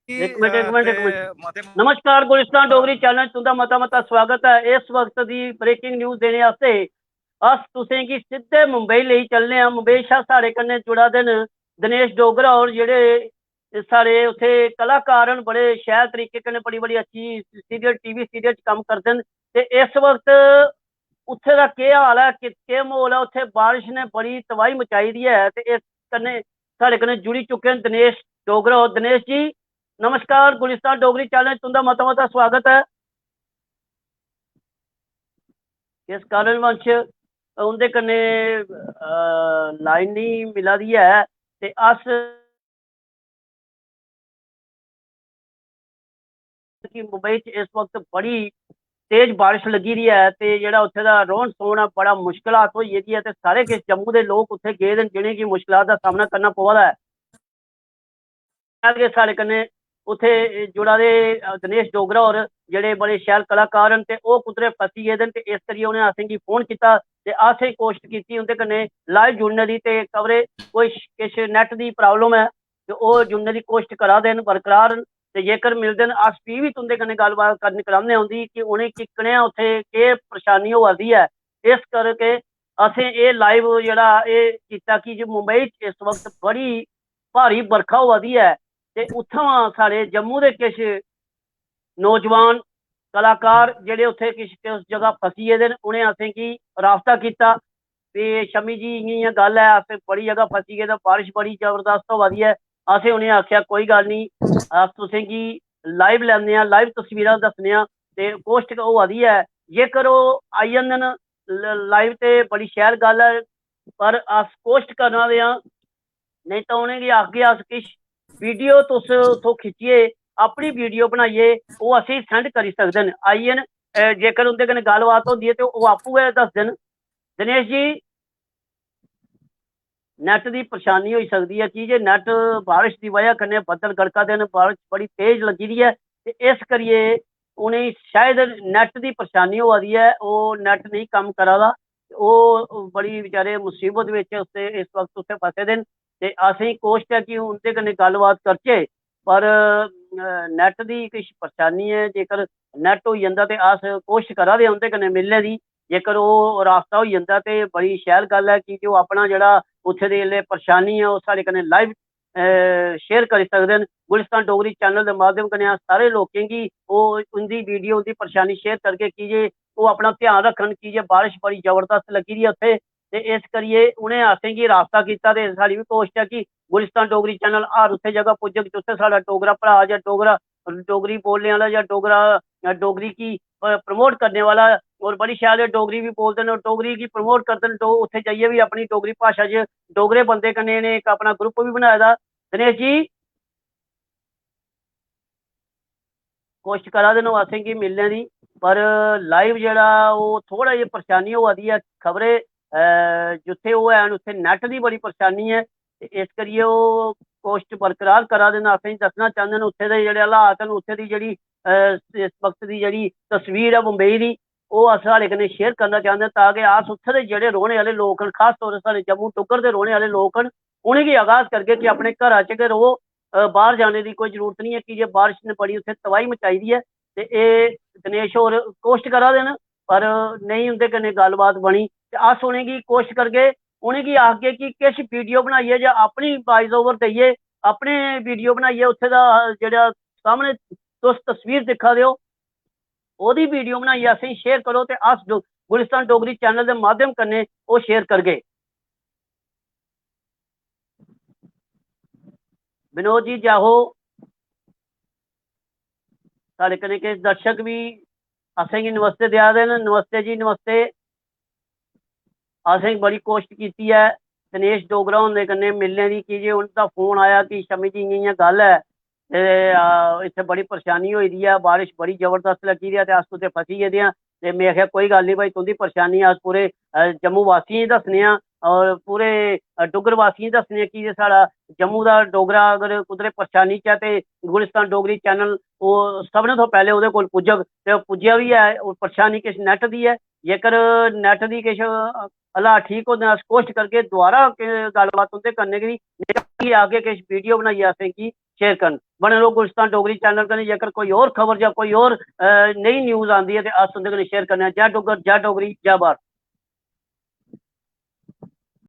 एक मिनट। मते नमस्कार, गुलिस्तान डोगरी चैनल तुंदा मता मता स्वागत है। इस वक्त दी ब्रेकिंग न्यूज़ देने आस्ते अस तुसें गी सिद्धे मुंबई लेई चलने आं। मुंबई शा साढ़े कन्नै जुड़ा दे न दिनेश डोगरा होर, जेह्ड़े साढ़े उत्थे कलाकार न, बड़े शैल तरीके कन्नै बड़ी बड़ी अच्छी सीरियल टीवी सीरियल च कम्म करदे न। ते इस वक्त उत्थे दा केह् हाल है, केह् म्हौल है, उत्थे बारिश ने बड़ी तबाही मचाई दी है। ते इस कन्नै साढ़े कन्नै जुड़ी चुके न दिनेश डोगरा होर। दिनेश जी नमस्कार, गुलिस्तान डोगरी चैनल तुंदा मता मता स्वागत है। इस कारणवश उंदे कन्नै लाइन नहीं मिला दी है। ते अस कि मुंबई च इस वक्त बड़ी तेज बारिश लगी दी है। ते जेह्ड़ा उत्थे दा रौह्न सौह्न है बड़ा मुश्कलात होई गेदी है। ते सारे किश जम्मू दे लोक उत्थे गेदे न जि'नेंगी मुश्कलात दा सामना करना पवा दा है। के साढ़े कन्नै उत्थे जुड़ा दे दिनेश डोगरा होर, जेह्ड़े बड़े शैल कलाकार न, ते ओह् कुदरै फसी गेदे न। ते इस करियै उ'नें असेंगी फोन कीता ते असें कोशिश कीती उं'दे कन्नै लाइव जुड़ने दी। ते कवरेज कोई किश नैट दी प्रॉब्लम है ते ओह् जुड़ने दी कोशिश करा दे न, बरकरार न। ते जेकर मिलदे न अस फ्ही बी तुं'दे कन्नै गल्लबात कराने उं'दी कि उ'नेंगी कनेहा उत्थे केह् परेशानी होआ दी है। इस करके असें एह् लाइव जेह्ड़ा एह् कीता कि जे मुंबई च इस वक्त बड़ी भारी बरखा होआ दी है। ते उत्थुआं साढ़े जम्मू दे किश नौजवान कलाकार जेह्ड़े उत्थे किश जगह फसी गेदे न, उ'नें असेंगी राबता कीता ते शमी जी इ'यां इ'यां गल्ल है, अस बड़ी जगह फसी गेदे, बारिश बड़ी जबरदस्त होआ दी है। असें उ'नेंगी आखेआ कोई गल्ल नहीं, अस तुसेंगी लाइव लैन्ने आं, लाइव तस्वीरां दस्सने आं। ते कोशट होआ दी है, जेकर ओह् आई जंदे न लाइव ते बड़ी शैल गल्ल है। पर अस कोशट करा दे आं, नहीं तो उ'नेंगी आखगे अस किश वीडियो तुस उत्थों खिच्चियै अपनी वीडियो बनाइयै ओह् असेंगी सेंड करी सकदे न। आइए न जेकर उं'दे कन्नै गल्लबात होंदी है ते ओह् आपूं गै दसदे न। दिनेश जी नैट दी परेशानी होई सकदी है कि जे नैट बारिश की वजह कन्नै बद्दल गड़का दे न, बारिश बड़ी तेज लगी दी है। ते इस करियै उ'नेंगी शायद नैट दी परेशानी होआ दी है, ओह् नैट नहीं कम्म करा दा। ओह् बड़ी बेचारे मुसीबत बिच उत्थे इस वक्त उत्थे फसे दे न। ते असेंगी कोशट है कि उं'दे कन्नै गल्लबात करचै, पर नैट दी किश परेशानी है। जेकर नैट होई जंदा ते अस कोशट करा दे आं उं'दे कन्नै मिलने दी। जेकर ओह् रास्ता होई जंदा ते बड़ी शैल गल्ल है कि ओह् अपना जेह्ड़ा उत्थे दी जेल्लै परेशानी है ओह् साढ़े कन्नै लाइव शेयर करी सकदे न। गुलिस्तान डोगरी चैनल दे माध्यम कन्नै अस सारे लोकें गी ओह् उं'दी वीडियो उं'दी परेशानी शेयर करगे कि जे ओह् अपना ध्यान रक्खन कि जे बारिश बड़ी जबरदस्त लगी दी है उत्थे। ते इस करियै उ'नें असेंगी राबता कीता ते साढ़ी बी कोशट है कि गुलिस्तान डोगरी चैनल हर उत्थे जगह पुज्जग जित्थे साढ़ा डोगरा भ्राऽ जां डोगरा डोगरी बोलने आह्ला जां डोगरा डोगरी गी प्रमोट करने वाला और बड़ी शैल डोगरी भी बोलदे न, डोगरी गी प्रमोट करदे न। उत्थे जाइयै भी अपनी डोगरी भाशा च डोगरे बंदे कन्नै इ'नें इक अपना ग्रुप भी बनाए दा। दिनेश जी कोशिश करा दे न ओह् असेंगी मिलने दी, पर लाइव जेह्ड़ा ओह् थोह्ड़ा जेही परेशानी होआ दी है। खबरै जित्थे ओह् हैन उत्थे नैट दी बड़ी परेशानी है। ते इस करियै ओह् कोशट बरकरार करा दे न, असेंगी दस्सना चांह्दे न उत्थे दे जेह्ड़े हालात न, उत्थे दी जेह्ड़ी इस वक्त दी जेह्ड़ी तस्वीर है मुंबई दी, ओह् अस साढ़े कन्नै शेयर करना चांह्दे न ताकि अस उत्थे दे जेह्ड़े रौह्ने आह्ले लोक न, खास तौर पर साढ़े जम्मू डुग्गर दे रौह्ने आह्ले लोक न, उ'नेंगी आगाज़ करगे कि अपने घरा च गै रवो। बाहर जाने की कोई जरूरत नहीं है कि जे बारिश ने बड़ी उत्थे तबाही मचाई दी है। ते एह् दिनेश होर कोशट करा दे न, पर नहीं उं'दे कन्नै गल्लबात बनी। ते अस उ'नेंगी कोशट करगे, उ'नेंगी आखगे कि किश वीडियो बनाइयै जां अपनी वाइस ओवर देइयै अपने वीडियो बनाइयै उत्थे दा जेह्ड़ा सामने तुस तस्वीर दिक्खा दे ओ ओह्दी वीडियो बनाइयै असेंगी शेयर करो ते अस गुलिस्तान डोगरी चैनल दे माध्यम कन्नै ओह् शेयर करगे। विनोद जी जय हो। साढ़े कन्नै किश दर्शक भी असेंगी नमस्ते देआ दे न। नमस्ते जी नमस्ते। असें बड़ी कोशिश कीती है दिनेश डोगरा हुंदे कन्नै मिलने दी कि जे उं'दा फोन आया कि शमी जी इ'यां इ'यां गल्ल है ते इत्थे बड़ी परेशानी होई दी है, बारिश बड़ी जबरदस्त लगी दी है ते अस कुतै फसी गेदे आं। ते में आखेआ कोई गल्ल नहीं भाई, तुं'दी परेशानी अस पूरे जम्मू वासियें गी दस्सने आं और पूरे डुग्गर वासियें गी दस्सने आं कि जे साढ़ा जम्मू दा डोगरा अगर कुदरै परेशानी च है ते गुलिस्तान डोगरी चैनल ओह् सभनें तो पैह्लें ओह्दे कोल पुज्जग ते पुज्जेआ बी है। और परेशानी किश नैट दी है, जेकर नैट दी किश हालात ठीक होंदे अस कोशिश करगे दोबारा गल्लबात उं'दे कन्नै गी आगे किश वीडियो बनाइयै असेंगी शेयर करन। बने रहो गुलिस्तान डोगरी चैनल कन्नै। जेकर कोई और खबर या कोई और नई न्यूज़ आती है तो अस उंदे कन्नै शेयर करने। जय डुग्गर, जय डोगरी, जय भारत।